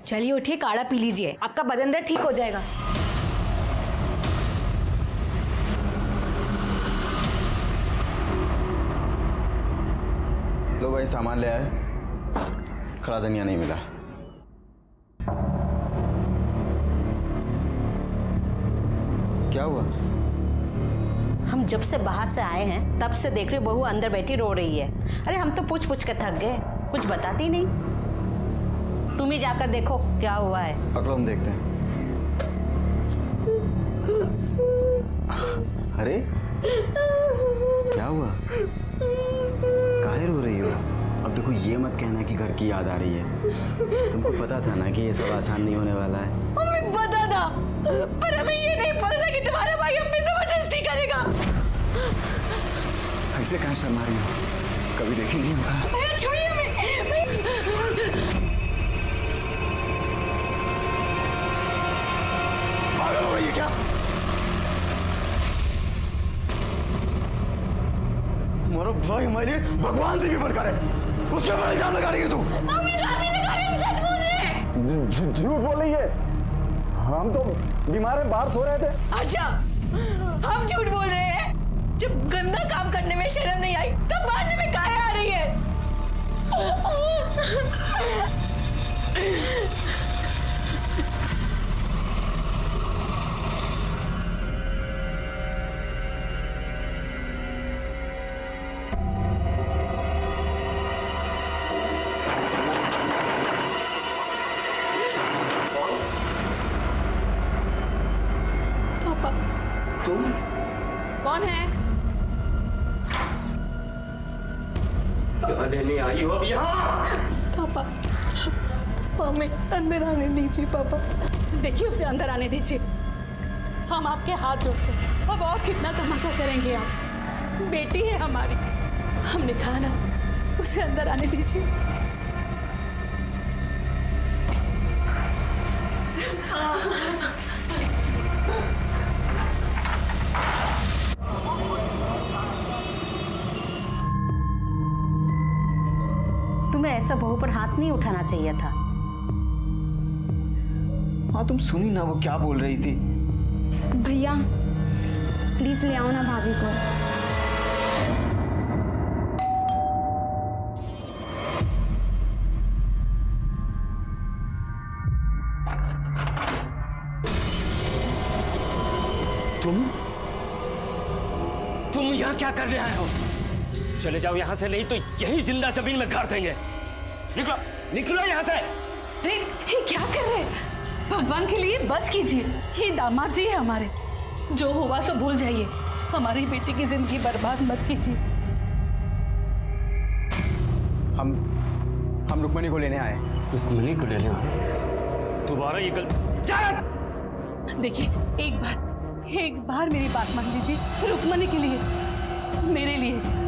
चलिए उठिए, काढ़ा पी लीजिए, आपका बदन दर्द ठीक हो जाएगा। लो भाई, सामान ले आए। खड़ा धनिया नहीं मिला। क्या हुआ? हम जब से बाहर से आए हैं तब से देख रही बहू अंदर बैठी रो रही है। अरे हम तो पूछ पूछ के थक गए, कुछ बताती नहीं। तुम ही जाकर देखो क्या हुआ है। पकड़ो, हम देखते हैं। अरे क्या हुआ? काहे रो रही हो? अब देखो, ये मत कहना कि घर की याद आ रही है। तुमको पता था ना कि ये सब आसान नहीं होने वाला है। हमें पता था, पर हमें ये नहीं पता था कि तुम्हारा भाई हम पे जबरदस्ती करेगा। ऐसे कहाँ शर्मा रही हो? कभी देखी नहीं होगा। भैया छोड़िए हमें। पागल हो रही है क्या? हमारा भाई हमारे लिए भगवान से भी बढ़कर है। उसके ऊपर इल्जाम लगा रही है तू। हम इल्जाम नहीं लगा रहे, हम सच बोल रहे हैं। झूठ बोल रही है। हम तो बीमार हैं, बाहर सो रहे थे। अच्छा, हम झूठ बोल रहे हैं? जब गंदा काम करने में शर्म नहीं आई तब मारने में काहे आ रही है? पापा, तुम कौन है? क्या लेने आई हो अब यहाँ? पापा, हमें अंदर आने दीजिए। पापा देखिए, उसे अंदर आने दीजिए। हम आपके हाथ जोड़ते हैं। अब और कितना तमाशा करेंगे आप? बेटी है हमारी, हमने कहा ना, उसे अंदर आने दीजिए। तुम्हें ऐसा बहू पर हाथ नहीं उठाना चाहिए था। हाँ, तुम सुनी ना वो क्या बोल रही थी? भैया प्लीज ले आओ ना भाभी को। तुम यहाँ क्या करने आए हो? चले जाओ यहाँ से, नहीं तो यही जिंदा जमीन में गाड़ देंगे। निकलो निकलो यहाँ से। अरे ये क्या कर रहे हैं? भगवान के लिए बस कीजिए। ये दामाद जी है हमारे, जो हुआ सो भूल जाइए। हमारी बेटी की जिंदगी बर्बाद मत कीजिए। हम रुक्मणी को लेने आए। रुक्मणी को लेने आए? दोबारा ये देखिए, एक बार मेरी बात मान लीजिए। रुक्मणी के लिए, मेरे लिए।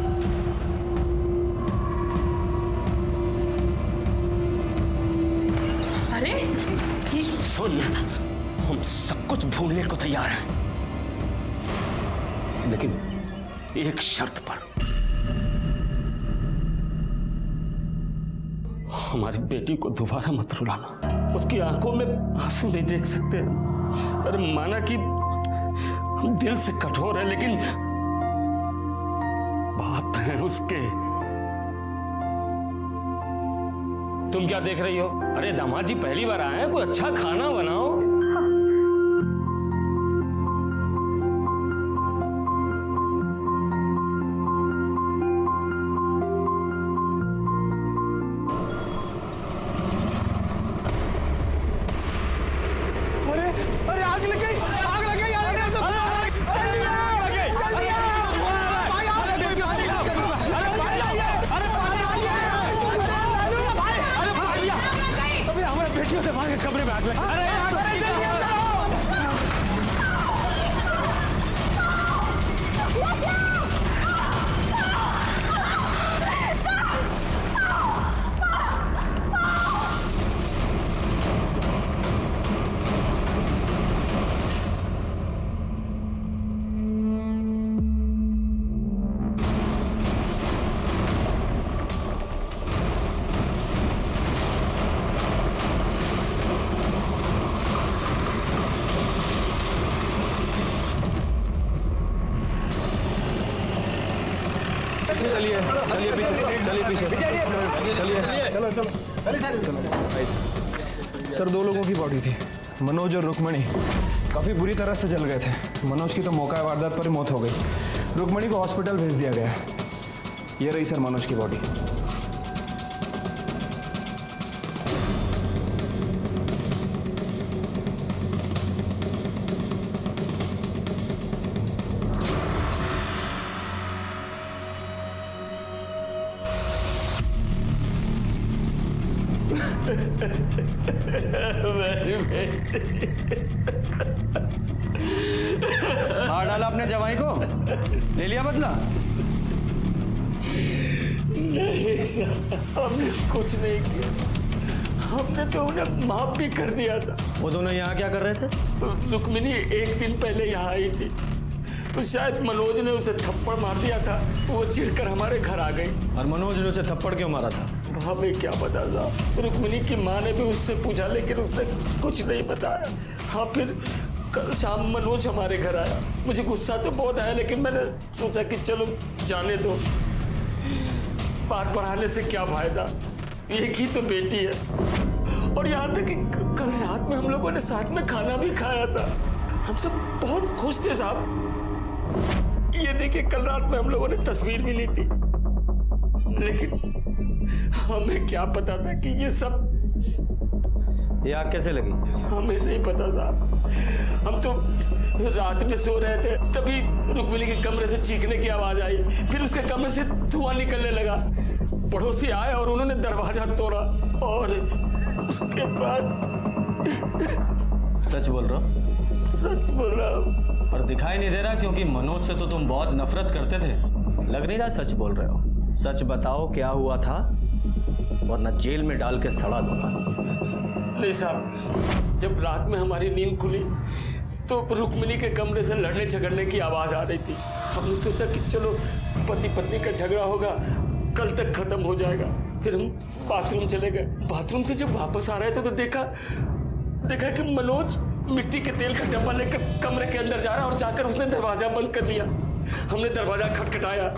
अरे सुन, हम सब कुछ भूलने को तैयार हैं, लेकिन एक शर्त पर। हमारी बेटी को दोबारा मत रुलाना। उसकी आंखों में आंसू नहीं देख सकते। अरे माना कि हम दिल से कठोर है, लेकिन बाप है उसके। तुम क्या देख रही हो? अरे दामाद जी पहली बार आए हैं, कोई अच्छा खाना बनाओ। अरे आग लग गई, आग लग गई, आग लग अरे हमारे बेटियों से भाग कमरे में आग लग। चलिए चलिए पीछे सर 2 लोगों की बॉडी थी, मनोज और रुक्मणी। काफ़ी बुरी तरह से जल गए थे। मनोज की तो मौका वारदात पर ही मौत हो गई। रुक्मणी को हॉस्पिटल भेज दिया गया। ये रही सर मनोज की बॉडी। मार डाला अपने जवाई को, ले लिया बदला? नहीं साहब, हमने कुछ नहीं किया। हमने तो उन्हें माफ भी कर दिया था। वो दोनों यहाँ क्या कर रहे थे? रुक्मिणी 1 दिन पहले यहाँ आई थी, तो शायद मनोज ने उसे थप्पड़ मार दिया था, तो वो चिढ़कर हमारे घर आ गई। और मनोज ने उसे थप्पड़ क्यों मारा था? हमें क्या पता था। रुक्मिणी की माँ ने भी उससे पूछा, लेकिन उसने कुछ नहीं बताया। हाँ, फिर कल शाम मनोज हमारे घर आया। मुझे गुस्सा तो बहुत आया, लेकिन मैंने सोचा कि चलो जाने दो, बात बढ़ाने से क्या फायदा, एक ही तो बेटी है। और यहाँ तक कि कल रात में हम लोगों ने साथ में खाना भी खाया था। हम सब बहुत खुश थे साहब। ये देखिए, कल रात में हम लोगों ने तस्वीर भी ली थी, लेकिन हमें क्या पता था कि ये सब। ये आग कैसे लगी? हमें नहीं पता साहब। हम तो रात में सो रहे थे, तभी रुक्मिणी के कमरे से चीखने की आवाज आई। फिर उसके कमरे से धुआं निकलने लगा। पड़ोसी आए और उन्होंने दरवाजा तोड़ा, और उसके बाद। सच बोल रहा हो? सच बोल रहा हूँ। और दिखाई नहीं दे रहा, क्योंकि मनोज से तो तुम बहुत नफरत करते थे। लग नहीं रहा सच बोल रहे हो। सच बताओ, क्या हुआ था, वरना जेल में डाल के सड़ा दूंगा। नहीं साहब, जब रात में हमारी नींद खुली तो रुक्मिणी के कमरे से लड़ने झगड़ने की आवाज आ रही थी। हमने सोचा कि चलो पति पत्नी का झगड़ा होगा, कल तक खत्म हो जाएगा। फिर हम बाथरूम चले गए। बाथरूम से जब वापस आ रहे थे तो देखा कि मनोज मिट्टी के तेल का डब्बा लेकर कमरे के अंदर जा रहा, और जाकर उसने दरवाजा बंद कर लिया। हमने दरवाजा खटखटाया,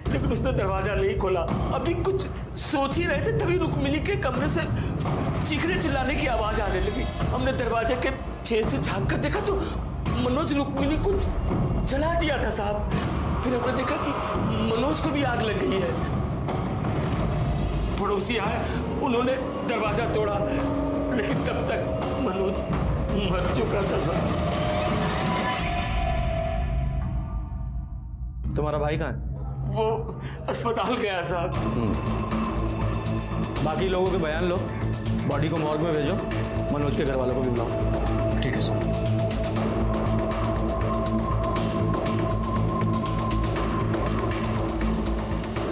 लेकिन उसने दरवाजा नहीं खोला। अभी कुछ सोच ही रहे थे, तभी रुक्मिणी के कमरे से चीखने चिल्लाने की आवाज आने लगी। हमने दरवाजे के छेद से झांक कर देखा तो मनोज रुक्मिणी को जला दिया था साहब। फिर हमने देखा कि मनोज को भी आग लग गई है। पड़ोसी आए, उन्होंने दरवाजा तोड़ा, लेकिन तब तक मनोज मर चुका था साहब। तुम्हारा भाई कहाँ है? वो अस्पताल गया साहब। बाकी लोगों के बयान लो, बॉडी को मॉर्ग में भेजो, मनोज के घर वालों को भी बुलाओ। ठीक है सर।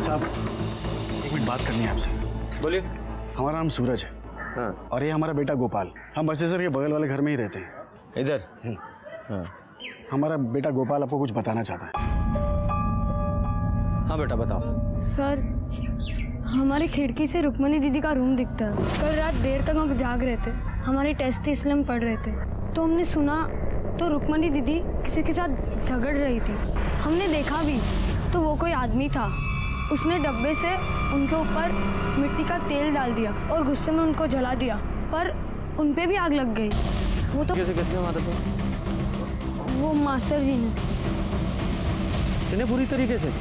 साहब, एक मिनट बात करनी है आपसे। बोलिए। हमारा नाम सूरज है। हाँ। और ये हमारा बेटा गोपाल। हम बसेसर के बगल वाले घर में ही रहते हैं। इधर? हाँ। हमारा बेटा गोपाल आपको कुछ बताना चाहता है। हाँ बेटा, बताओ। सर, हमारी खिड़की से रुक्मणी दीदी का रूम दिखता है। कल रात देर तक हम जाग रहे थे, हमारी टेस्ट थी इसलिए हम पढ़ रहे थे, तो हमने सुना तो रुक्मणी दीदी किसी के साथ झगड़ रही थी। हमने देखा भी तो वो कोई आदमी था, उसने डब्बे से उनके ऊपर मिट्टी का तेल डाल दिया और गुस्से में उनको जला दिया, पर उन पे भी आग लग गई। वो तो किसने मारा था? वो मास्टर जी ने। इतने बुरी तरीके से?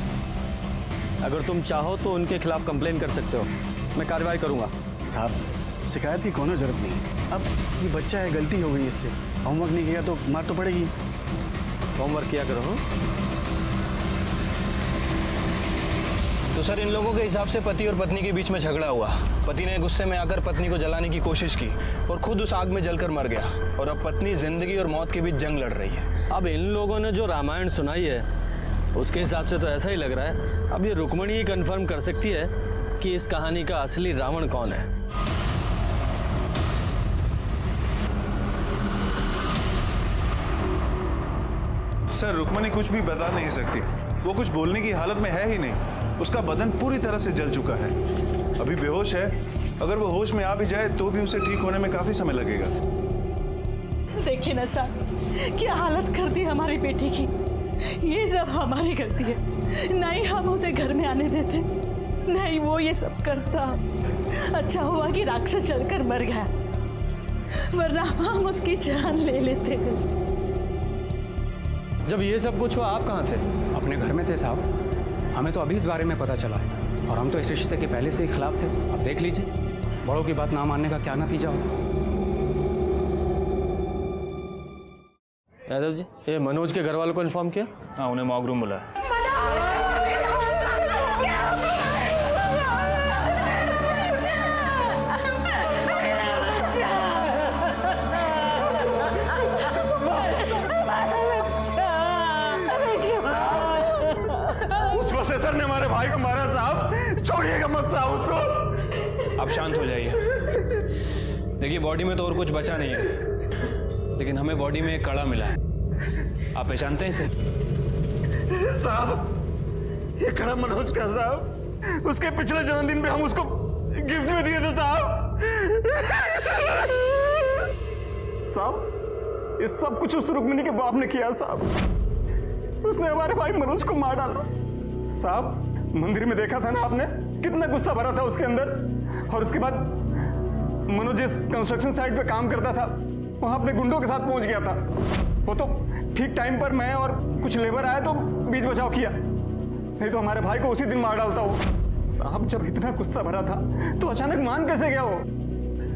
अगर तुम चाहो तो उनके खिलाफ कंप्लेन कर सकते हो, मैं कार्रवाई करूंगा। साहब, शिकायत की कोनो जरूरत नहीं। अब ये बच्चा है, गलती हो गई इससे। होमवर्क नहीं किया तो मार तो पड़ेगी। होमवर्क किया करो। हाँ? तो सर, इन लोगों के हिसाब से पति और पत्नी के बीच में झगड़ा हुआ। पति ने गुस्से में आकर पत्नी को जलाने की कोशिश की और खुद उस आग में जलकर मर गया, और अब पत्नी जिंदगी और मौत के बीच जंग लड़ रही है। अब इन लोगों ने जो रामायण सुनाई है उसके हिसाब से तो ऐसा ही लग रहा है। अब ये रुक्मणी ही कंफर्म कर सकती है कि इस कहानी का असली रावण कौन है। सर, रुक्मणी कुछ भी बता नहीं सकती। वो कुछ बोलने की हालत में है ही नहीं। उसका बदन पूरी तरह से जल चुका है, अभी बेहोश है। अगर वो होश में आ भी जाए तो भी उसे ठीक होने में काफी समय लगेगा। देखिए ना साहब, क्या हालत कर दी हमारी बेटी की। ये सब हमारी गलती है। नहीं हम उसे घर में आने देते, नहीं वो ये सब करता। अच्छा हुआ कि राक्षस चलकर मर गया, वरना हम उसकी जान ले लेते। जब ये सब कुछ हुआ आप कहाँ थे? अपने घर में थे साहब, हमें तो अभी इस बारे में पता चला है और हम तो इस रिश्ते के पहले से ही खिलाफ थे। अब देख लीजिए बड़ों की बात ना मानने का क्या नतीजा होगा। यादव जी, ये मनोज के घर वालों को इन्फॉर्म किया? हाँ, उन्हें मॉक रूम बुलाया। उस प्रोफेसर ने हमारे भाई को मारा साहब, छोड़िएगा मत साहब उसको। आप शांत हो जाइए। देखिए बॉडी में तो और कुछ बचा नहीं है, लेकिन हमें बॉडी में एक कड़ा मिला है। आप पहचानते हैं इसे? साहब ये कड़ा मनोज का साहब, उसके पिछले जन्मदिन पे हम उसको गिफ्ट में दिए थे साहब। साहब ये सब कुछ उस रुक्मिणी के बाप ने किया साहब। उसने हमारे भाई मनोज को मार डाला साहब। मंदिर में देखा था ना आपने, कितना गुस्सा भरा था उसके अंदर। और उसके बाद मनोज जिस कंस्ट्रक्शन साइट पे काम करता था वहां अपने गुंडों के साथ पहुंच गया था। वो तो ठीक टाइम पर मैं और कुछ लेबर आए तो बीच बचाव किया, नहीं तो हमारे भाई को उसी दिन मार डालता वो साहब। जब इतना गुस्सा भरा था तो अचानक मान कैसे गया वो?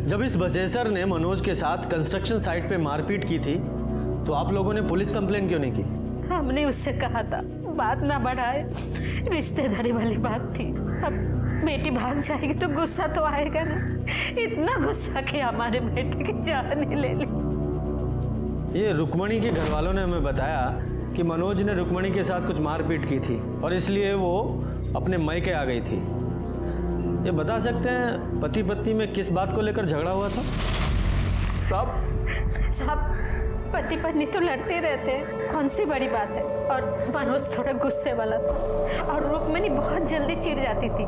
जब इस बसेसर ने मनोज के साथ कंस्ट्रक्शन साइट पे मारपीट की थी तो आप लोगों ने पुलिस कंप्लेन क्यों नहीं की? हमने उससे कहा था बात ना बढ़ाए, रिश्तेदारी वाली बात थी। अब बेटी भाग जाएगी तो गुस्सा तो आएगा ना। इतना गुस्सा कि हमारे बेटे की जान ही ले ली। ये रुक्मणी के घर वालों ने हमें बताया कि मनोज ने रुक्मणी के साथ कुछ मारपीट की थी और इसलिए वो अपने मायके आ गई थी। ये बता सकते हैं पति पत्नी में किस बात को लेकर झगड़ा हुआ था? साहब पति पत्नी तो लड़ते रहते हैं, कौन सी बड़ी बात है। और मनोज थोड़ा गुस्से वाला था और रुक्मणी बहुत जल्दी चिढ़ जाती थी।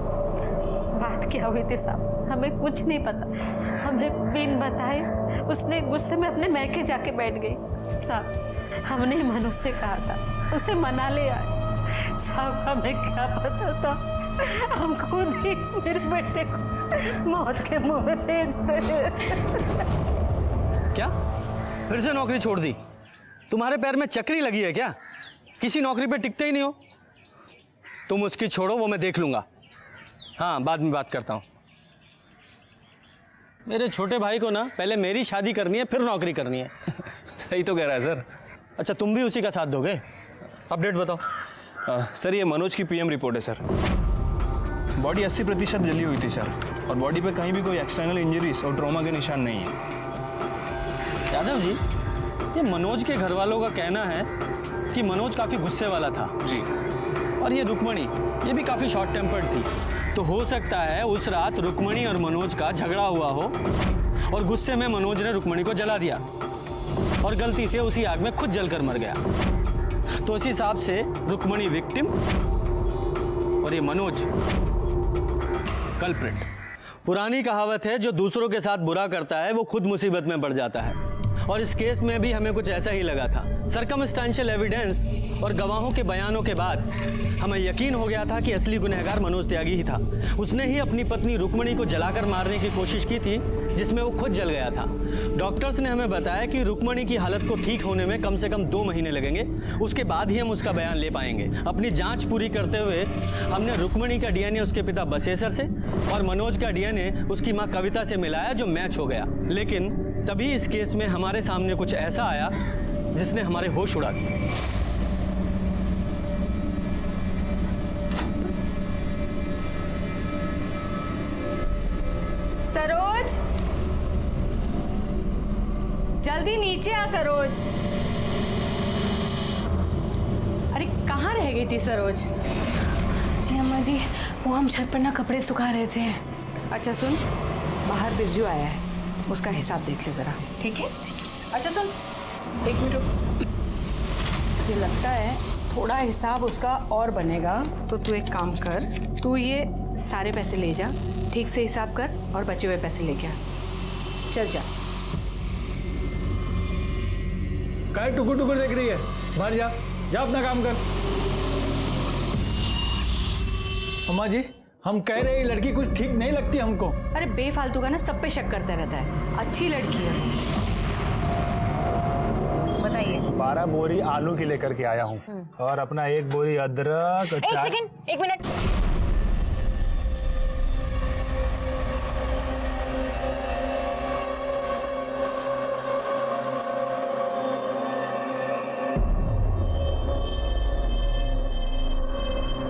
बात क्या हुई थी साहब हमें कुछ नहीं पता। हमें बिन बताए उसने गुस्से में अपने मैके जाके बैठ गई साहब। हमने मनोज से कहा था उसे मना ले आए साहब, हमें क्या पता था। हम खुद ही मेरे बेटे को मौत के मुंह में भेज रहे। क्या फिर से नौकरी छोड़ दी? तुम्हारे पैर में चक्री लगी है क्या? किसी नौकरी पे टिकते ही नहीं हो। तुम उसकी छोड़ो, वो मैं देख लूंगा। हाँ बाद में बात करता हूँ। मेरे छोटे भाई को ना पहले मेरी शादी करनी है फिर नौकरी करनी है। सही तो कह रहा है सर। अच्छा तुम भी उसी का साथ दोगे? अपडेट बताओ। सर ये मनोज की पीएम रिपोर्ट है सर। बॉडी 80% जली हुई थी सर, और बॉडी पे कहीं भी कोई एक्सटर्नल इंजरीज और ट्रॉमा के निशान नहीं है। यादव जी, ये मनोज के घर वालों का कहना है कि मनोज काफ़ी गुस्से वाला था जी, और ये रुक्मणी ये भी काफ़ी शॉर्ट टेम्पर्ड थी। तो हो सकता है उस रात रुक्मणी और मनोज का झगड़ा हुआ हो और गुस्से में मनोज ने रुक्मणी को जला दिया और गलती से उसी आग में खुद जलकर मर गया। तो इस हिसाब से रुक्मणी विक्टिम और ये मनोज कल्प्रिट। पुरानी कहावत है जो दूसरों के साथ बुरा करता है वो खुद मुसीबत में पड़ जाता है, और इस केस में भी हमें कुछ ऐसा ही लगा था। सर्कमस्टेंशियल एविडेंस और गवाहों के बयानों के बाद हमें यकीन हो गया था कि असली गुनहगार मनोज त्यागी ही था। उसने ही अपनी पत्नी रुक्मणी को जलाकर मारने की कोशिश की थी, जिसमें वो खुद जल गया था। डॉक्टर्स ने हमें बताया कि रुक्मणी की हालत को ठीक होने में कम से कम 2 महीने लगेंगे, उसके बाद ही हम उसका बयान ले पाएंगे। अपनी जांच पूरी करते हुए हमने रुक्मणी का डीएनए उसके पिता बसेसर से और मनोज का डीएनए उसकी माँ कविता से मिलाया, जो मैच हो गया। लेकिन तभी इस केस में हमारे सामने कुछ ऐसा आया जिसने हमारे होश उड़ा दिए। सरोज, जल्दी नीचे आ सरोज। अरे कहाँ रह गई थी सरोज? जी अम्मा जी, वो हम छत पर ना कपड़े सुखा रहे थे। अच्छा सुन, बाहर बिरजू आया है, उसका हिसाब देख ले जरा, ठीक है? अच्छा सुन, 1 मिनट रुक। मुझे लगता है थोड़ा हिसाब उसका और बनेगा, तो तू एक काम कर, तू ये सारे पैसे ले जा, ठीक से हिसाब कर और बचे हुए पैसे लेके आ। चल जा। काय टुकुर टुकुर देख रही है? बाहर जा। जा अपना काम कर। अम्मा जी, हम कह रहे हैं ये लड़की कुछ ठीक नहीं लगती हमको। अरे बेफालतू का ना सब पे शक करता रहता है, अच्छी लड़की है वो। बताइए। 12 बोरी आलू की लेकर के आया हूँ और अपना 1 बोरी अदरक। एक सेकंड, 1 मिनट।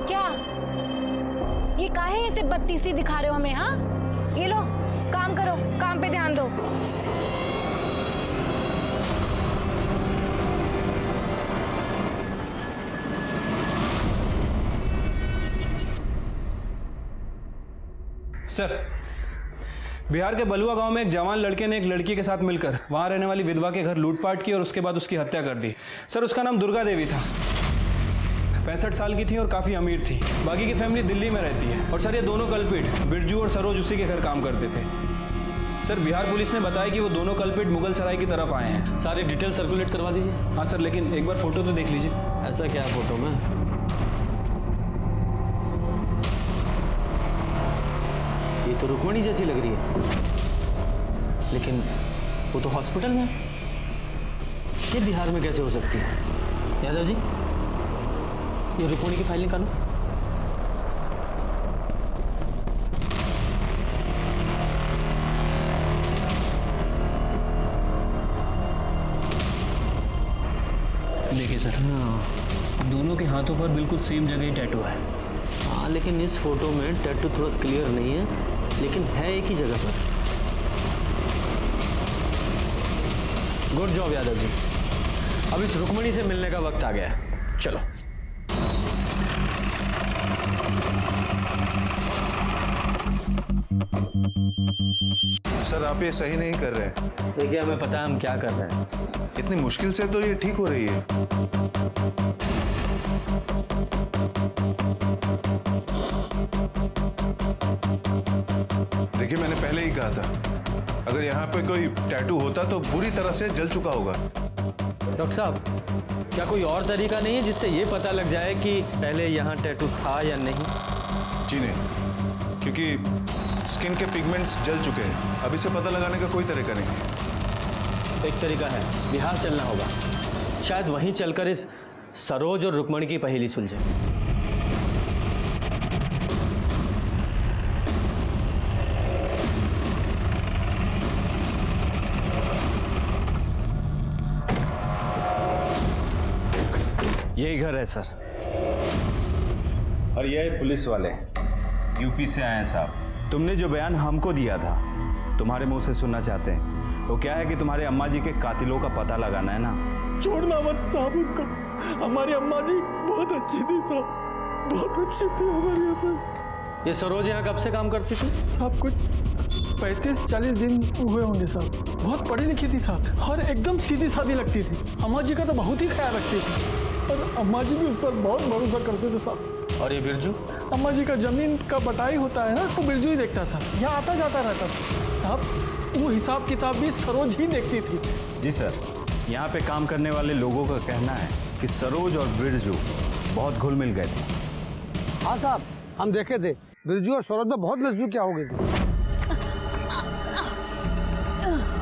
क्या ये काहे ऐसे बत्तीसी दिखा रहे हो हमें? हाँ, ये लो, काम करो, काम पे ध्यान दो। सर, बिहार के बलुआ गांव में एक जवान लड़के ने एक लड़की के साथ मिलकर वहां रहने वाली विधवा के घर लूटपाट की और उसके बाद उसकी हत्या कर दी। सर, उसका नाम दुर्गा देवी था, 65 साल की थी और काफ़ी अमीर थी। बाकी की फैमिली दिल्ली में रहती है। और सर, ये दोनों कल्पिट बिरजू और सरोज उसी के घर काम करते थे। सर, बिहार पुलिस ने बताया कि वो दोनों कल्पिट मुगल सराय की तरफ आए हैं। सारी डिटेल सर्कुलेट करवा दीजिए। हाँ सर, लेकिन एक बार फोटो तो देख लीजिए। ऐसा क्या है फोटो में? ये तो रुक्मणी जैसी लग रही है, लेकिन वो तो हॉस्पिटल में है। ये बिहार में कैसे हो सकती है? यादव जी, ये रुक्मणी की फाइल निकालो। देखिए सर, दोनों के हाथों पर बिल्कुल सेम जगह ही टैटू है। हाँ, लेकिन इस फोटो में टैटू थोड़ा क्लियर नहीं है, लेकिन है एक ही जगह पर। Good job Yadav ji. अब इस रुक्मणी से मिलने का वक्त आ गया है। चलो। सर, आप ये सही नहीं कर रहे हैं। देखिए, हमें पता है हम क्या कर रहे हैं। इतनी मुश्किल से तो ये ठीक हो रही है। देखिए, मैंने पहले ही कहा था, अगर यहाँ पे कोई टैटू होता तो बुरी तरह से जल चुका होगा। डॉक्टर साहब, क्या कोई और तरीका नहीं है जिससे ये पता लग जाए कि पहले यहाँ टैटू था या नहीं? जी नहीं, क्योंकि स्किन के पिगमेंट्स जल चुके हैं। अब इसे पता लगाने का कोई तरीका नहीं। एक तरीका है, बिहार चलना होगा। शायद वहीं चलकर इस सरोज और रुक्मणी की पहेली सुलझे। यही घर है सर, और ये पुलिस वाले यूपी से आए हैं साहब। तुमने जो बयान हमको दिया था, तुम्हारे मुंह से सुनना चाहते हैं। वो क्या है कि तुम्हारे अम्मा जी के कातिलों का पता लगाना है ना। छोड़ना मत साहब उनको। हमारी अम्मा जी बहुत अच्छी थी साहब, बहुत अच्छी थी हमारी अम्मा। ये सरोज यहाँ कब से काम करती थी? साहब कुछ 35-40 दिन हुए होंगे साहब। बहुत पढ़ी लिखी थी साहब और एकदम सीधी सादी लगती थी। अम्मा जी का तो बहुत ही ख्याल रखती थी और अम्मा जी भी उस पर बहुत भरोसा करते थे साहब। और ये बिरजू? अम्मा जी का जमीन का बटाई होता है ना, तो बिरजू ही देखता था, यहाँ आता जाता रहता था साहब। वो हिसाब किताब भी सरोज ही देखती थी। जी सर, यहाँ पे काम करने वाले लोगों का कहना है कि सरोज और बिरजू बहुत घुल मिल गए थे। हाँ साहब, हम देखे थे, बिरजू और सरोज में बहुत नजदीकियाँ हो गई थी।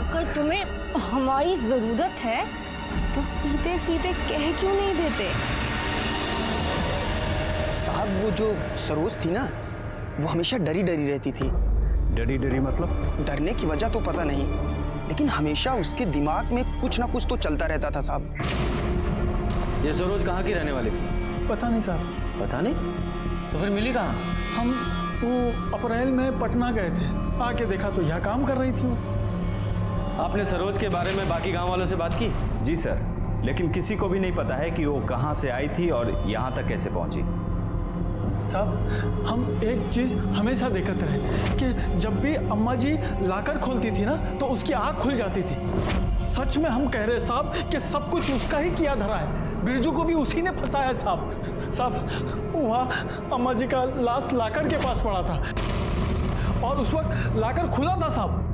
अगर तुम्हें हमारी जरूरत है तो सीधे सीधे कह क्यों नहीं देते? साहब, वो जो सरोज थी ना, वो हमेशा डरी डरी रहती थी। डरी डरी मतलब? डरने की वजह तो पता नहीं, लेकिन हमेशा उसके दिमाग में कुछ ना कुछ तो चलता रहता था साहब। ये सरोज कहाँ की रहने वाली थी? पता नहीं साहब। पता नहीं? तो फिर मिली कहाँ? हम वो अप्रैल में पटना गए थे, आके देखा तो यहाँ काम कर रही थी। आपने सरोज के बारे में बाकी गांव वालों से बात की? जी सर, लेकिन किसी को भी नहीं पता है कि वो कहाँ से आई थी और यहाँ तक कैसे पहुँची। साहब, हम एक चीज हमेशा देखते रहे कि जब भी अम्मा जी लाकर खोलती थी ना, तो उसकी आंख खुल जाती थी। सच में हम कह रहे साहब कि सब कुछ उसका ही किया धरा है। बिरजू को भी उसी ने फंसाया साहब। साहब, वहाँ अम्मा जी का लाश लाकर के पास पड़ा था और उस वक्त लाकर खुला था साहब।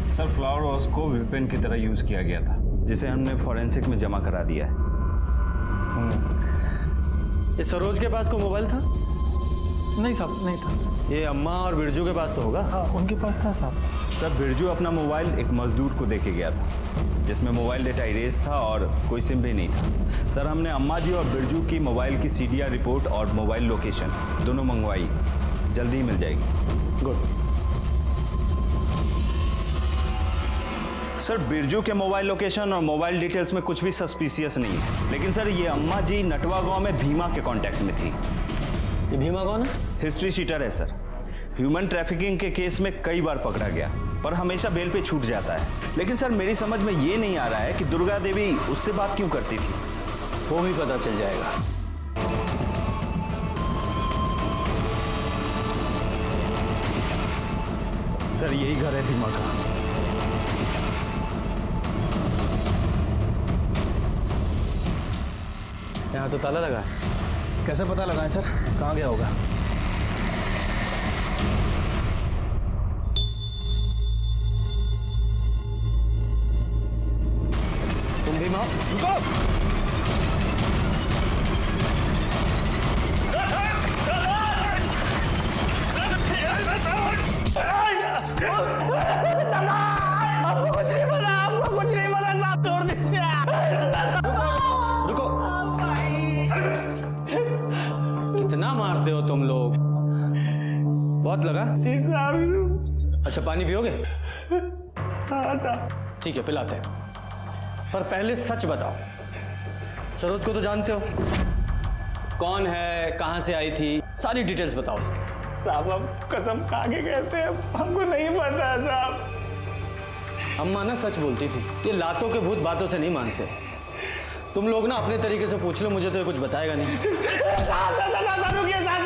सर, फ्लावर वॉश को वेपन की तरह यूज किया गया था, जिसे हमने फॉरेंसिक में जमा करा दिया है। ये सरोज के पास कोई मोबाइल था? नहीं साहब, नहीं था। ये अम्मा और बिरजू के पास तो होगा। हाँ, उनके पास था साहब। सर बिरजू अपना मोबाइल एक मजदूर को देके गया था, जिसमें मोबाइल डेटा इरेज था और कोई सिम भी नहीं था। सर हमने अम्मा जी और बिरजू की मोबाइल की CDR रिपोर्ट और मोबाइल लोकेशन दोनों मंगवाई, जल्दी ही मिल जाएगी। गुड। सर बिरजू के मोबाइल लोकेशन और मोबाइल डिटेल्स में कुछ भी सस्पिशियस नहीं है, लेकिन सर ये अम्मा जी नटवा गांव में भीमा के कांटेक्ट में थी। ये भीमा कौन है? हिस्ट्री शीटर है सर। ह्यूमन ट्रैफिकिंग के केस में कई बार पकड़ा गया, पर हमेशा बेल पे छूट जाता है। लेकिन सर मेरी समझ में ये नहीं आ रहा है कि दुर्गा देवी उससे बात क्यों करती थी। वो भी पता चल जाएगा। सर यही घर है भीमा का। यहाँ तो ताला लगा है। कैसे पता लगाएं सर, कहाँ गया होगा? तुम भी माओ, रुको। आपको कुछ नहीं पता, आपको कुछ नहीं पता साहब, छोड़ दीजिए। रुको। कितना मारते हो तुम लोग? बहुत लगा? जी साहब। अच्छा पानी पियोगे? हाँ साहब। ठीक है पिलाते हैं, पर पहले सच बताओ, सरोज को तो जानते हो? कौन है, कहाँ से आई थी, सारी डिटेल्स बताओ उसकी। साहब हम कसम खा के कहते हैं, हमको नहीं पता साहब। अम्मा ना सच बोलती थी, ये लातों के भूत बातों से नहीं मानते। तुम लोग ना अपने तरीके से पूछ लो, मुझे तो ये कुछ बताएगा नहीं। साहब रुकिए साहब,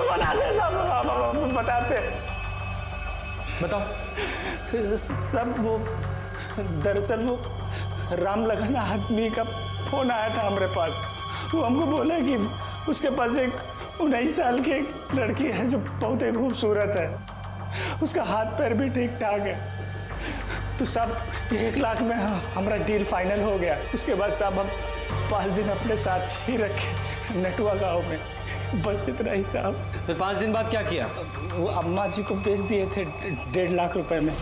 बताते साहब, बताते। बताओ। सब वो दरअसल वो राम लखन आदमी का फोन आया था हमारे पास। वो हमको बोला कि उसके पास एक 19 साल की एक लड़की है जो बहुत ही खूबसूरत है, उसका हाथ पैर भी ठीक ठाक है। तो साहब 1 लाख में हमारा डील फाइनल हो गया। उसके बाद साहब हम 5 दिन अपने साथ ही रखे नटुआ गांव में, बस इतना ही साहब। फिर 5 दिन बाद क्या किया? वो अम्मा जी को बेच दिए थे 1.5 लाख रुपए में।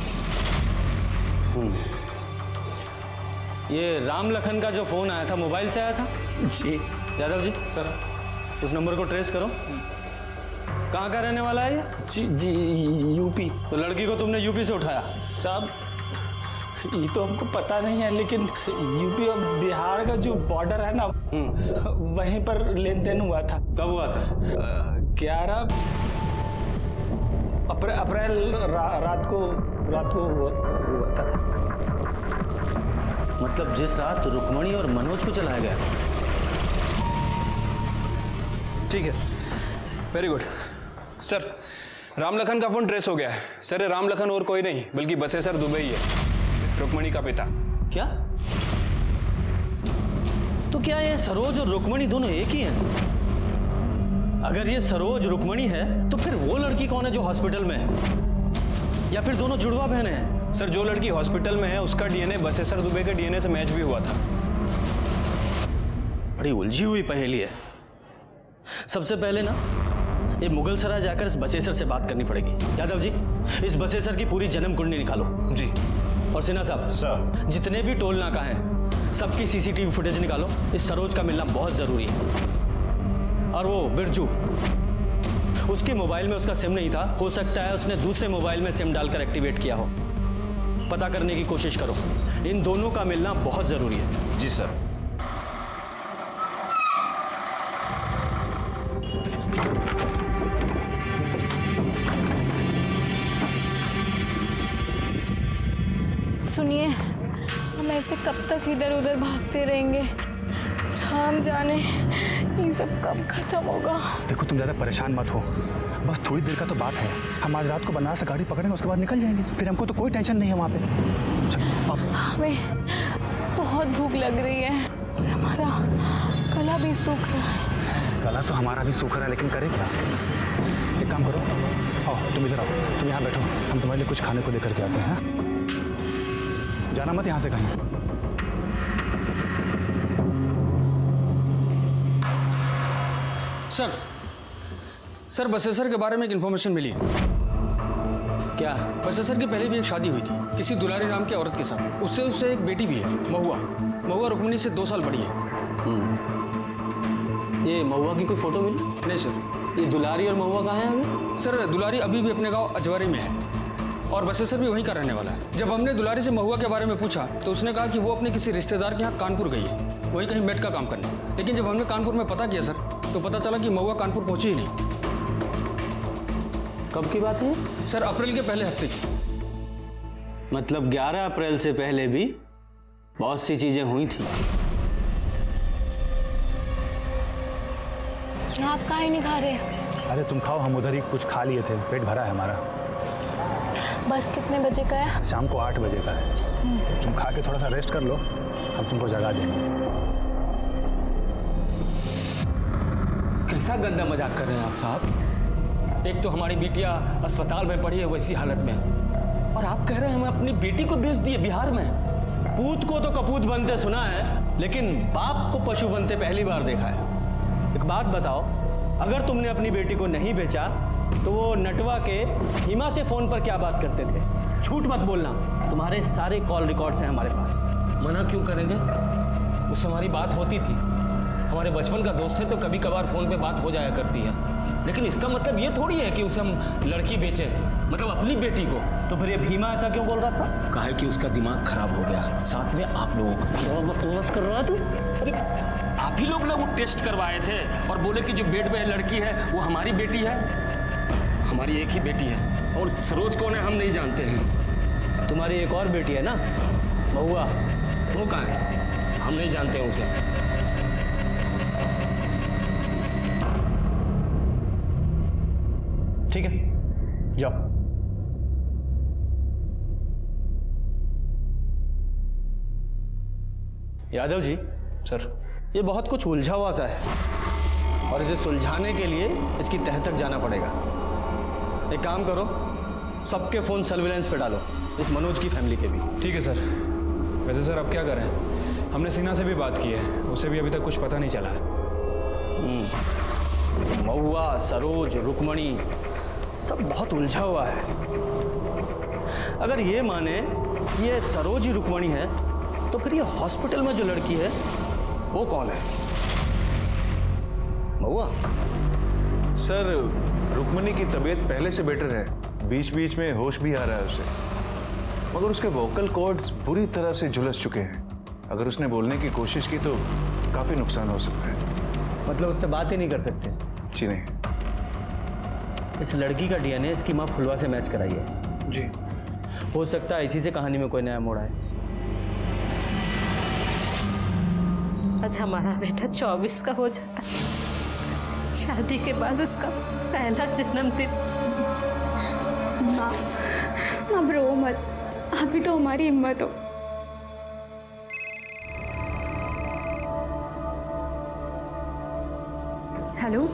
ये राम लखन का जो फोन आया था मोबाइल से आया था? जी। यादव जी सर उस नंबर को ट्रेस करो। कहाँ का रहने वाला है ये? जी यूपी। तो लड़की को तुमने यूपी से उठाया? साहब ये तो हमको पता नहीं है, लेकिन यूपी और बिहार का जो बॉर्डर है ना, वहीं पर लेन देन हुआ था। कब हुआ था? 11 अप्रैल रात को हुआ था। मतलब जिस रात रुक्मणी और मनोज को चलाया गया। ठीक है, very good sir. Ram Lakhan का फोन ट्रेस हो गया है सर। ये राम लखन और कोई नहीं बल्कि बसेसर दुबई है, रुक्मणी का पिता। क्या? तो क्या ये सरोज और रुक्मणी दोनों एक ही हैं? अगर ये सरोज रुक्मणी है तो फिर वो लड़की कौन है जो हॉस्पिटल में है? या फिर दोनों जुड़वा बहनें हैं? सर जो लड़की हॉस्पिटल में है उसका DNA बसेसर दुबे के DNA से मैच भी हुआ था। बड़ी उलझी हुई पहेली है। सबसे पहले ना ये मुगल सराय जाकर इस बसेसर से बात करनी पड़ेगी। यादव जी इस बसेसर की पूरी जन्म कुंडली निकालो। जी। और सिन्हा साहब सर जितने भी टोल नाका हैं सबकी CCTV फुटेज निकालो। इस सरोज का मिलना बहुत जरूरी है। और वो बिरजू, उसके मोबाइल में उसका सिम नहीं था, हो सकता है उसने दूसरे मोबाइल में सिम डालकर एक्टिवेट किया हो। पता करने की कोशिश करो, इन दोनों का मिलना बहुत जरूरी है। जी सर। सुनिए, हम ऐसे कब तक इधर उधर भागते रहेंगे? हम जाने ये सब कब खत्म होगा। देखो तुम ज़्यादा परेशान मत हो, बस थोड़ी देर का तो बात है। हम आज रात को बनारस से गाड़ी पकड़ेंगे, उसके बाद निकल जाएंगे। फिर हमको तो कोई टेंशन नहीं है वहाँ पे। चलो अब हमें बहुत भूख लग रही है और हमारा गला भी सूख रहा है। गला तो हमारा भी सूख रहा है, लेकिन करें क्या? एक काम करो, आओ तुम इधर आओ, तुम यहाँ बैठो, हम तुम्हारे लिए कुछ खाने को लेकर के आते हैं। जाना मत यहाँ से कहीं। सर बसेसर के बारे में एक इन्फॉर्मेशन मिली है। क्या? बसेसर की पहले भी एक शादी हुई थी किसी दुलारी नाम की औरत के साथ। उससे एक बेटी भी है, महुआ रुक्मिणी से 2 साल बड़ी है। ये महुआ की कोई फोटो मिली? नहीं सर। ये दुलारी और महुआ कहाँ है अभी? सर दुलारी अभी भी अपने गांव अजवारी में है और बसेसर भी वहीं का रहने वाला है। जब हमने दुलारी से महुआ के बारे में पूछा तो उसने कहा कि वो अपने किसी रिश्तेदार के यहाँ कानपुर गई है, वहीं कहीं मेट का काम करने। लेकिन जब हमने कानपुर में पता किया सर तो पता चला कि महुआ कानपुर पहुंची ही नहीं। कब की बात है? सर अप्रैल के पहले हफ्ते की। मतलब 11 अप्रैल से पहले भी बहुत सी चीजें हुई थी। आप काहे नहीं खा रहे? अरे तुम खाओ, हम उधर ही कुछ खा लिए थे, पेट भरा है हमारा। बस कितने बजे का है? शाम को 8 बजे का है। तुम खा के थोड़ा सा रेस्ट कर लो, हम तुमको जगा देंगे। कैसा गंदा मजाक कर रहे हैं आप साहब? एक तो हमारी बिटिया अस्पताल में पड़ी है वैसी हालत में, और आप कह रहे हैं हम अपनी बेटी को बेच दिए बिहार में। पूत को तो कपूत बनते सुना है, लेकिन बाप को पशु बनते पहली बार देखा है। एक बात बताओ, अगर तुमने अपनी बेटी को नहीं बेचा तो वो नटवा के हिमा से फोन पर क्या बात करते थे? झूठ मत बोलना, तुम्हारे सारे कॉल रिकॉर्ड्स हैं हमारे पास। मना क्यों करेंगे? उससे हमारी बात होती थी, हमारे बचपन का दोस्त है, तो कभी कभार फोन पे बात हो जाया करती है। लेकिन इसका मतलब ये थोड़ी है कि उसे हम लड़की बेचें, मतलब अपनी बेटी को। तो फिर ये भीमा ऐसा क्यों बोल रहा था? कहा है कि उसका दिमाग खराब हो गया, साथ में आप लोगों का। क्या बकवास कर रहा तू? अरे आप ही लोग ना वो टेस्ट करवाए थे और बोले कि जो बेड में लड़की है वो हमारी बेटी है। हमारी एक ही बेटी है, और सरोज कौन है हम नहीं जानते हैं। तुम्हारी एक और बेटी है ना, महुआ, वो कहाँ है? हम नहीं जानते हैं उसे। ठीक है, जाओ। यादव जी। सर ये बहुत कुछ उलझा हुआ सा है और इसे सुलझाने के लिए इसकी तह तक जाना पड़ेगा। एक काम करो, सबके फ़ोन सर्विलेंस पे डालो, इस मनोज की फैमिली के भी। ठीक है सर। वैसे सर अब क्या करें, हमने सीना से भी बात की है, उसे भी अभी तक कुछ पता नहीं चला है। महुआ, सरोज, रुक्मणी सब बहुत उलझा हुआ है। अगर ये माने कि ये सरोज ही रुक्मणी है तो फिर ये हॉस्पिटल में जो लड़की है वो कौन है? महुआ? सर रुक्मणी की तबीयत पहले से बेटर है, बीच बीच में होश भी आ रहा है उसे, मगर उसके वोकल कॉर्ड्स बुरी तरह से झुलस चुके हैं। अगर उसने बोलने की कोशिश की तो काफी नुकसान हो सकता है। मतलब उससे बात ही नहीं कर सकते? जी नहीं। इस लड़की का डीएनए इसकी माँ फुलवा से मैच कराई है। जी। हो सकता है इसी से कहानी में कोई नया मोड़ आए। आज हमारा बेटा 24 का हो जाता, शादी के बाद उसका पहला जन्मदिन। माँ, अब रो मत, आप भी तो हमारी हिम्मत हो। हेलो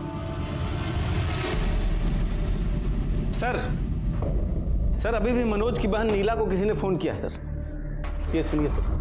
सर, अभी भी मनोज की बहन नीला को किसी ने फोन किया सर। ये सुनिए सर।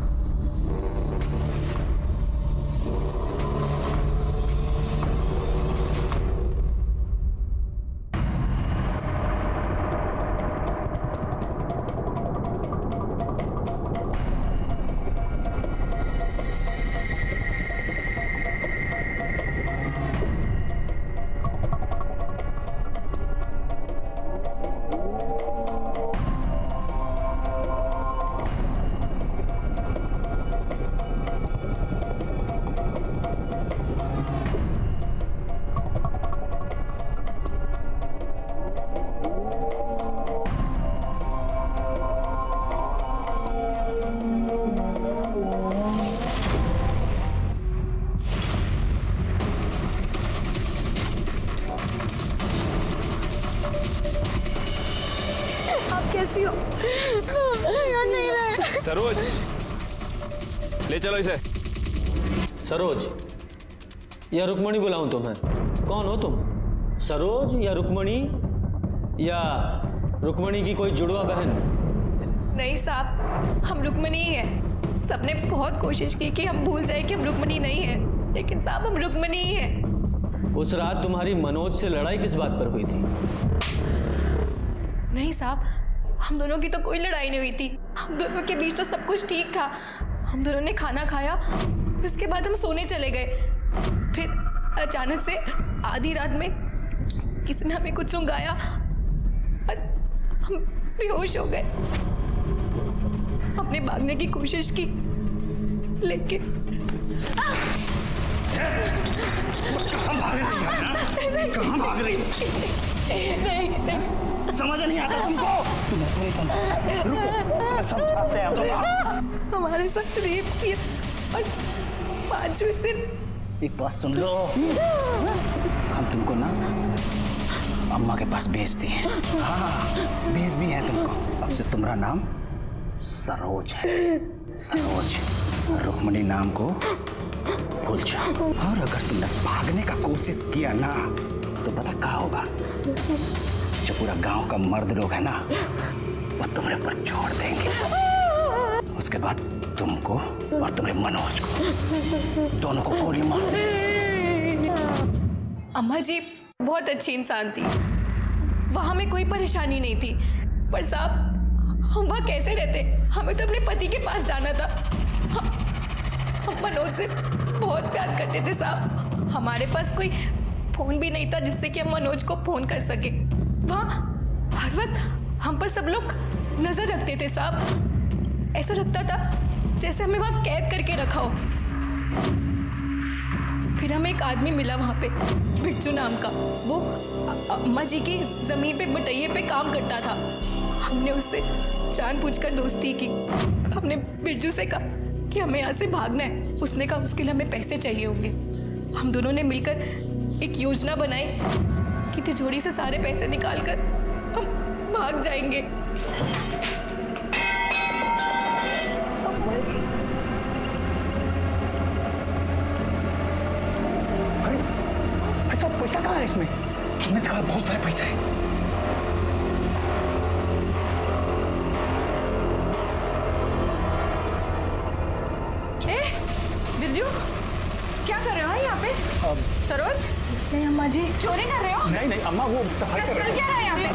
कैसी हो? यार नहीं रहे। सरोज, ले चलो इसे। सरोज या रुक्मणी बुलाऊं तुम्हें? कौन हो तुम? सरोज या रुक्मणी, या रुक्मणी की कोई जुड़वा बहन? नहीं साहब, हम रुक्मणी ही हैं। सबने बहुत कोशिश की कि हम भूल जाए कि हम रुक्मणी नहीं हैं, लेकिन साहब हम रुक्मणी ही हैं। उस रात तुम्हारी मनोज से लड़ाई किस बात पर हुई थी? नहीं साहब, हम दोनों की तो कोई लड़ाई नहीं हुई थी। हम दोनों के बीच तो सब कुछ ठीक था। हम दोनों ने खाना खाया, उसके बाद हम सोने चले गए। फिर अचानक से आधी रात में किसी ने हमें कुछ सुंघाया और हम बेहोश हो गए। हमने भागने की कोशिश की, लेकिन कहाँ भाग रही है? कहाँ भाग रही है? नहीं, समझ नहीं आता तुमको? तुम ऐसे नहीं समझ, रुको, समझाते हैं तुम। हमारे साथ रेप किया और 5वें दिन। एक बात सुन लो, हम तुमको ना अम्मा के पास भेज दिए। हाँ, भेज दिए हैं तुमको। अब से तुम्हारा नाम सरोज है। सरोज, रुक्मणी नाम को भूल जाओ। और अगर तुमने भागने का कोशिश किया ना, तो पता क्या होगा? जो पूरा गांव का मर्द लोग है ना, वो तुम्हारे ऊपर छोड़ देंगे। उसके बाद तुमको और तुम्हारे मनोज को, दोनों को गोली मार देंगे। अम्मा जी बहुत अच्छी इंसान थी, वहां में कोई परेशानी नहीं थी। पर साहब, हम वहाँ कैसे रहते? हमें तो अपने पति के पास जाना था। हम मनोज से बहुत प्यार करते थे साहब। हमारे पास कोई फोन भी नहीं था जिससे कि हम मनोज को फोन कर सके। वहाँ हर वक्त हम पर सब लोग नजर रखते थे साहब। ऐसा लगता था जैसे हमें वहाँ कैद करके रखा हो। फिर हमें एक आदमी मिला वहाँ पे, बिरजू नाम का। वो अम्मा जी की जमीन पे बटैये पे काम करता था। हमने उससे जानबूझकर दोस्ती की। हमने बिरजू से कहा कि हमें यहाँ से भागना है। उसने कहा उसके लिए हमें पैसे चाहिए होंगे। हम दोनों ने मिलकर एक योजना बनाई कि तिजोरी से सारे पैसे निकालकर हम भाग जाएंगे। अच्छा, पैसा कहाँ है इसमें? तुमने कहा बहुत सारे पैसा है। बिरजू, क्या कर रहे हो यहाँ पे? सरोज? नहीं अम्मा जी। चोरी कर रहे हो? नहीं नहीं अम्मा, वो सफाई कर रहे चल क्या रहा है यहाँ पे?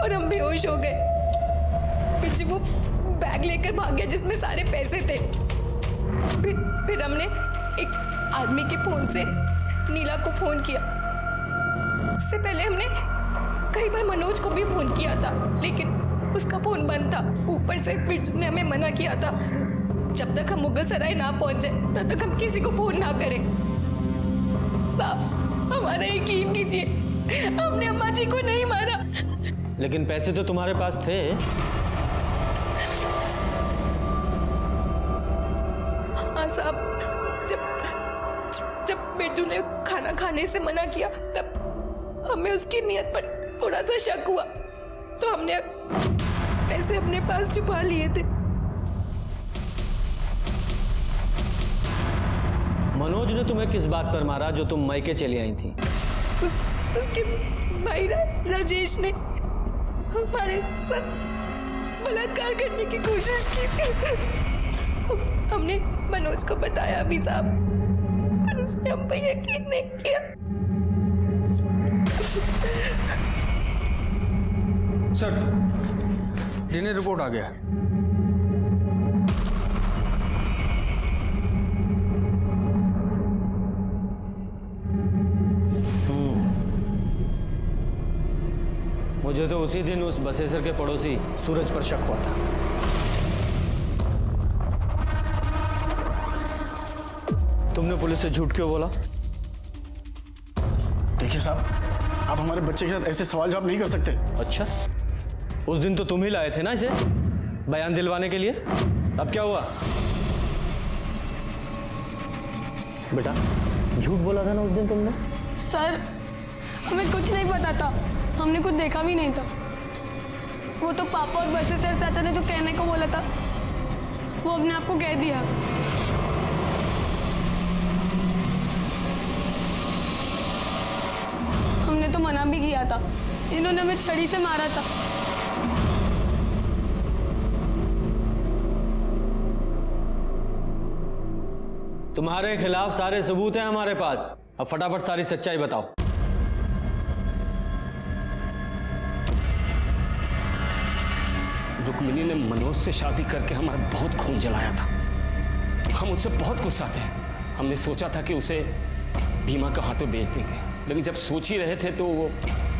और हम बेहोश हो गए। बिरजू वो बैग लेकर भाग गया जिसमें सारे पैसे थे। फिर हमने एक आदमी के फोन से नीला को फोन किया। उससे पहले हमने कई बार मनोज को भी फोन किया था, लेकिन उसका फोन बंद था। ऊपर से बिरजू ने हमें मना किया था जब तक हम मुगल सराय ना पहुंचे तब तक हम किसी को फोन ना करें। साहब, हमारा यकीन कीजिए, हमने अम्मा जी को नहीं मारा। लेकिन पैसे तो तुम्हारे पास थे। हाँ साहब, जब बिरजू ने खाना खाने से मना किया तब हमें उसकी नीयत पर थोड़ा सा शक हुआ, तो हमने पैसे अपने पास छुपा लिए थे। मनोज ने तुम्हें किस बात पर मारा जो तुम मायके चली आई थी? उसके भाई राजेश ने हमारे साथ बलात्कार करने की कोशिश की। हमने मनोज को बताया भी साहब, पर उसने हम पे यकीन नहीं किया। सर, डीएनए रिपोर्ट आ गया है। मुझे तो उसी दिन उस बसेसर के पड़ोसी सूरज पर शक हुआ था। तुमने पुलिस से झूठ क्यों बोला? देखिए साहब, आप हमारे बच्चे के साथ ऐसे सवाल जवाब नहीं कर सकते। अच्छा, उस दिन तो तुम ही लाए थे ना इसे बयान दिलवाने के लिए। अब क्या हुआ? बेटा, झूठ बोला था ना उस दिन तुमने। सर, हमें कुछ नहीं पता था, हमने कुछ देखा भी नहीं था। वो तो पापा और बसेसर चाचा ने जो कहने को बोला था वो अपने आप को कह दिया। हमने तो मना भी किया था, इन्होंने हमें छड़ी से मारा था। तुम्हारे खिलाफ सारे सबूत हैं हमारे पास। अब फटाफट सारी सच्चाई बताओ। रुक्मिणी ने मनोज से शादी करके हमारा बहुत खून जलाया था। हम उससे बहुत गुस्सा थे। हमने सोचा था कि उसे भीमा के हाथों बेच देंगे, लेकिन जब सोच ही रहे थे तो वो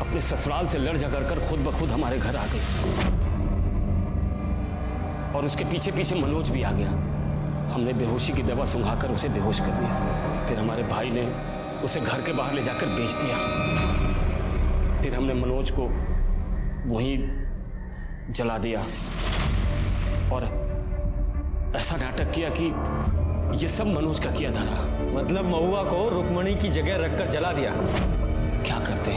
अपने ससुराल से लड़ झगड़ कर खुद ब खुद हमारे घर आ गई और उसके पीछे पीछे मनोज भी आ गया। हमने बेहोशी की दवा सुंघाकर उसे बेहोश कर दिया। फिर हमारे भाई ने उसे घर के बाहर ले जाकर बेच दिया। फिर हमने मनोज को वहीं जला दिया और ऐसा नाटक किया कि ये सब मनोज का किया धरा। मतलब महुआ को रुक्मणी की जगह रखकर जला दिया। क्या करते,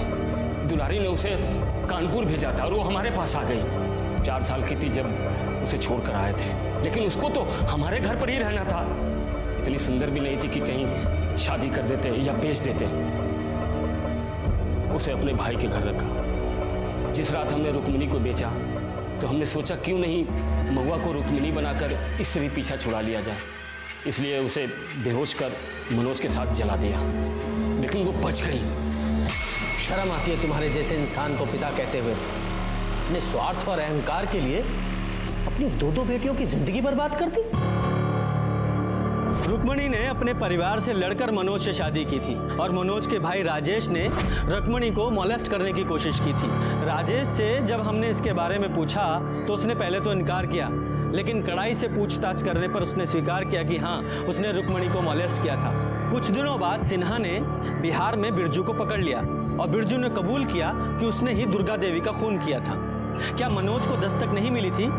दुलारी ने उसे कानपुर भेजा था और वो हमारे पास आ गई। 4 साल की थी जब उसे छोड़ कर आए थे, लेकिन उसको तो हमारे घर पर ही रहना था। इतनी सुंदर भी नहीं थी कि कहीं शादी कर देते या बेच देते। उसे अपने भाई के घर रखा। जिस रात हमने रुक्मिणी को बेचा तो हमने सोचा क्यों नहीं महुआ को रुक्मिणी बनाकर इससे भी पीछा छुड़ा लिया जाए। इसलिए उसे बेहोश कर मनोज के साथ जला दिया, लेकिन वो बच गई। शर्म आती है तुम्हारे जैसे इंसान को पिता कहते हुए। अपने स्वार्थ और अहंकार के लिए अपनी 2 बेटियों की जिंदगी बर्बाद कर दी। रुक्मणी ने अपने परिवार से लड़कर मनोज से शादी की थी और मनोज के भाई राजेश ने रुक्मणी को मोलेस्ट करने की कोशिश की थी। राजेश से जब हमने इसके बारे में पूछा तो उसने पहले तो इनकार किया, लेकिन कड़ाई से पूछताछ करने पर उसने स्वीकार किया कि हाँ, उसने रुक्मणी को मोलेस्ट किया था। कुछ दिनों बाद सिन्हा ने बिहार में बिरजू को पकड़ लिया और बिरजू ने कबूल किया कि उसने ही दुर्गा देवी का खून किया था। क्या मनोज को दस्तक नहीं मिली थी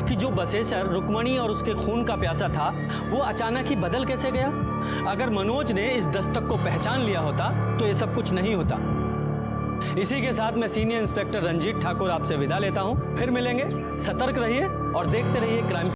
कि जो बसेसर रुक्मणी और उसके खून का प्यासा था वो अचानक ही बदल कैसे गया? अगर मनोज ने इस दस्तक को पहचान लिया होता तो ये सब कुछ नहीं होता। इसी के साथ मैं सीनियर इंस्पेक्टर रंजीत ठाकुर आपसे विदा लेता हूं। फिर मिलेंगे। सतर्क रहिए और देखते रहिए क्राइम।